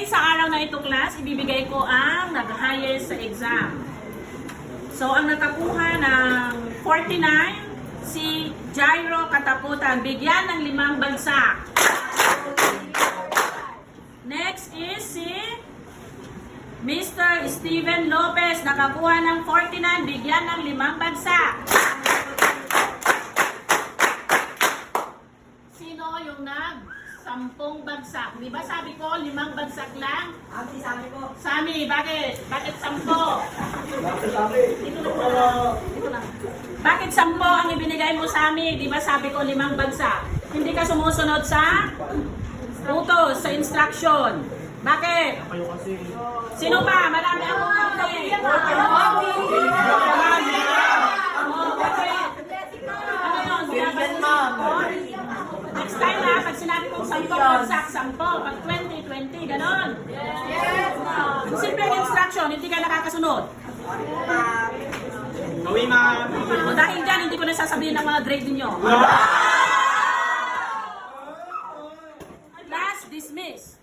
sa araw na ito, class, ibibigay ko ang nag-highest sa exam. So, ang nakakuha ng 49, si Jairo Kataputan. Bigyan ng 5 bagsak. Next is si Mr. Steven Lopez. Nakakuha ng 49. Bigyan ng 5 bagsak. Sino yung nag-10 bagsak? Di ba sabi ko 5 bagsak lang? Sabi ko. Sami, bakit? Bakit 10? Dito lang. Bakit 10 ang ibinigay mo sa amin? Di ba sabi ko 5 bagsak? Hindi ka sumusunod sa utos, sa instruction. Bakit? Sino pa? Marami akong kape. Ano yun? Steven, ma'am. Next time ha, pag sinabi kong 10 bagsak, 10. Pag 20, 20. Ganon. Yes, ma'am. Simple instruction, hindi ka nakakasunod. Uwi, ma'am. O dahil dyan, hindi ko na sasabihin ang mga grade ninyo. Class dismiss.